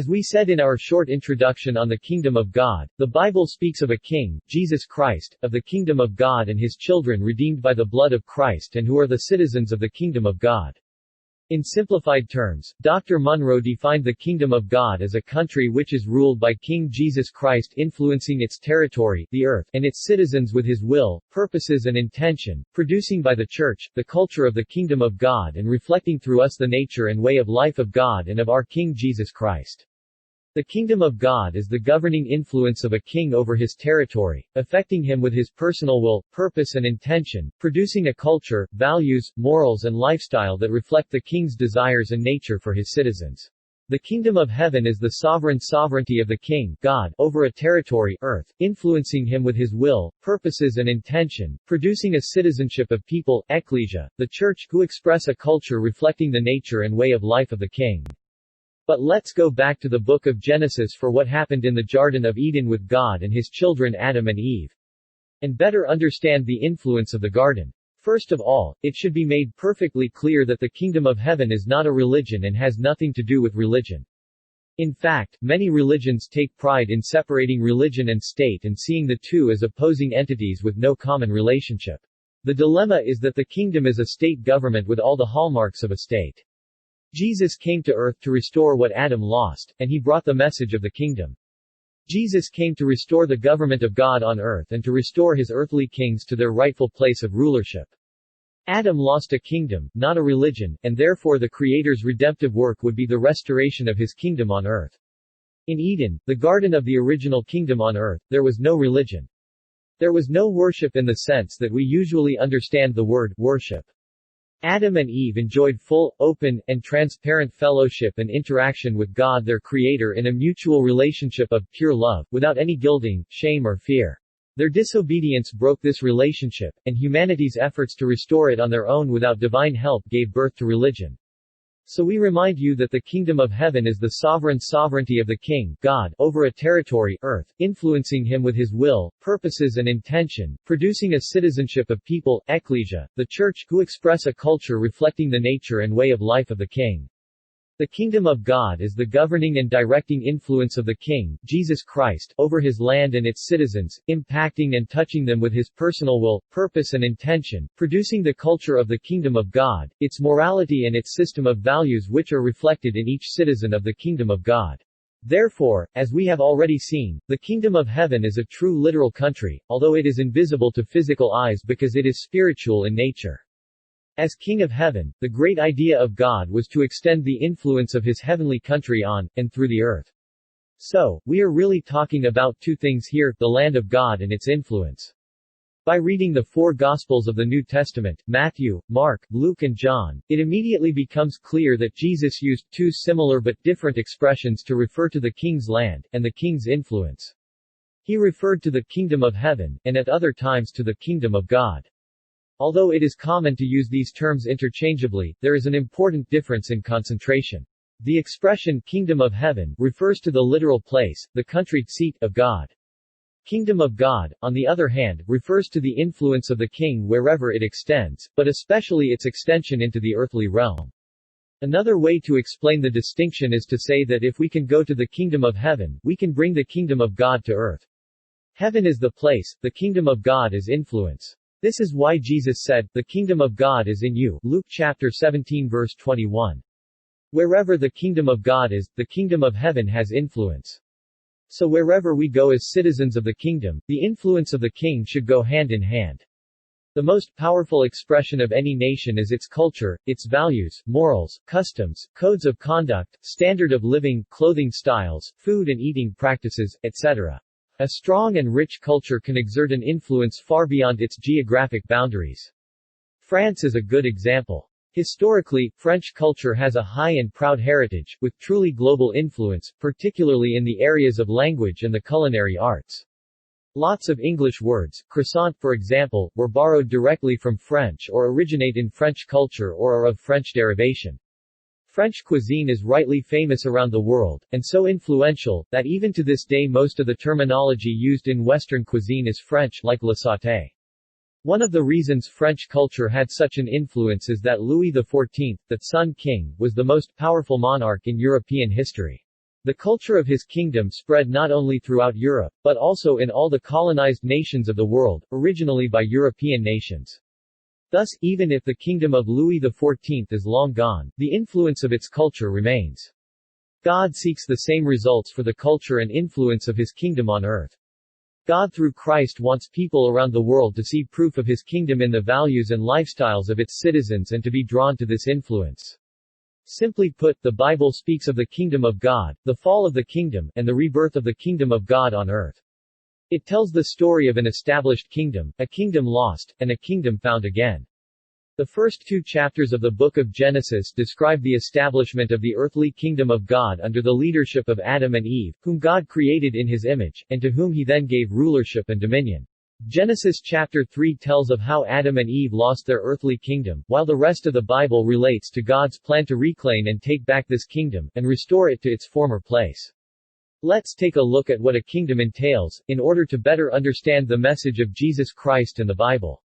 As we said in our short introduction on the kingdom of God, the Bible speaks of a king, Jesus Christ, of the kingdom of God and his children redeemed by the blood of Christ and who are the citizens of the kingdom of God. In simplified terms, Dr. Munro defined the kingdom of God as a country which is ruled by King Jesus Christ influencing its territory, the earth, and its citizens with his will, purposes and intention, producing by the Church, the culture of the kingdom of God and reflecting through us the nature and way of life of God and of our King Jesus Christ. The kingdom of God is the governing influence of a king over his territory, affecting him with his personal will, purpose and intention, producing a culture, values, morals and lifestyle that reflect the king's desires and nature for his citizens. The kingdom of heaven is the sovereignty of the king, God, over a territory, earth, influencing him with his will, purposes and intention, producing a citizenship of people, ecclesia, the church, who express a culture reflecting the nature and way of life of the king. But let's go back to the book of Genesis for what happened in the Garden of Eden with God and his children Adam and Eve. And better understand the influence of the garden. First of all, it should be made perfectly clear that the kingdom of heaven is not a religion and has nothing to do with religion. In fact, many religions take pride in separating religion and state and seeing the two as opposing entities with no common relationship. The dilemma is that the kingdom is a state government with all the hallmarks of a state. Jesus came to earth to restore what Adam lost, and he brought the message of the kingdom. Jesus came to restore the government of God on earth and to restore his earthly kings to their rightful place of rulership. Adam lost a kingdom, not a religion, and therefore the Creator's redemptive work would be the restoration of his kingdom on earth. In Eden, the garden of the original kingdom on earth, there was no religion. There was no worship in the sense that we usually understand the word worship. Adam and Eve enjoyed full, open, and transparent fellowship and interaction with God their Creator in a mutual relationship of pure love, without any guilting, shame or fear. Their disobedience broke this relationship, and humanity's efforts to restore it on their own without divine help gave birth to religion. So we remind you that the kingdom of heaven is the sovereignty of the king, God, over a territory, earth, influencing him with his will, purposes and intention, producing a citizenship of people, ecclesia, the church, who express a culture reflecting the nature and way of life of the king. The kingdom of God is the governing and directing influence of the King, Jesus Christ, over his land and its citizens, impacting and touching them with his personal will, purpose and intention, producing the culture of the kingdom of God, its morality and its system of values which are reflected in each citizen of the kingdom of God. Therefore, as we have already seen, the kingdom of heaven is a true literal country, although it is invisible to physical eyes because it is spiritual in nature. As King of Heaven, the great idea of God was to extend the influence of his heavenly country on, and through the earth. So, we are really talking about two things here, the land of God and its influence. By reading the four Gospels of the New Testament, Matthew, Mark, Luke and John, it immediately becomes clear that Jesus used two similar but different expressions to refer to the king's land, and the king's influence. He referred to the kingdom of heaven, and at other times to the kingdom of God. Although it is common to use these terms interchangeably, there is an important difference in concentration. The expression kingdom of heaven refers to the literal place, the country seat of God. Kingdom of God, on the other hand, refers to the influence of the king wherever it extends, but especially its extension into the earthly realm. Another way to explain the distinction is to say that if we can go to the kingdom of heaven, we can bring the kingdom of God to earth. Heaven is the place, the kingdom of God is influence. This is why Jesus said, "The kingdom of God is in you," Luke chapter 17 verse 21. Wherever the kingdom of God is, the kingdom of heaven has influence. So wherever we go as citizens of the kingdom, the influence of the king should go hand in hand. The most powerful expression of any nation is its culture, its values, morals, customs, codes of conduct, standard of living, clothing styles, food and eating practices, etc. A strong and rich culture can exert an influence far beyond its geographic boundaries. France is a good example. Historically, French culture has a high and proud heritage, with truly global influence, particularly in the areas of language and the culinary arts. Lots of English words, croissant for example, were borrowed directly from French or originate in French culture or are of French derivation. French cuisine is rightly famous around the world, and so influential, that even to this day most of the terminology used in Western cuisine is French, like le sauté. One of the reasons French culture had such an influence is that Louis XIV, the Sun King, was the most powerful monarch in European history. The culture of his kingdom spread not only throughout Europe, but also in all the colonized nations of the world, originally by European nations. Thus, even if the kingdom of Louis XIV is long gone, the influence of its culture remains. God seeks the same results for the culture and influence of his kingdom on earth. God through Christ wants people around the world to see proof of his kingdom in the values and lifestyles of its citizens and to be drawn to this influence. Simply put, the Bible speaks of the kingdom of God, the fall of the kingdom, and the rebirth of the kingdom of God on earth. It tells the story of an established kingdom, a kingdom lost, and a kingdom found again. The first 2 chapters of the book of Genesis describe the establishment of the earthly kingdom of God under the leadership of Adam and Eve, whom God created in his image, and to whom he then gave rulership and dominion. Genesis chapter 3 tells of how Adam and Eve lost their earthly kingdom, while the rest of the Bible relates to God's plan to reclaim and take back this kingdom, and restore it to its former place. Let's take a look at what a kingdom entails, in order to better understand the message of Jesus Christ and the Bible.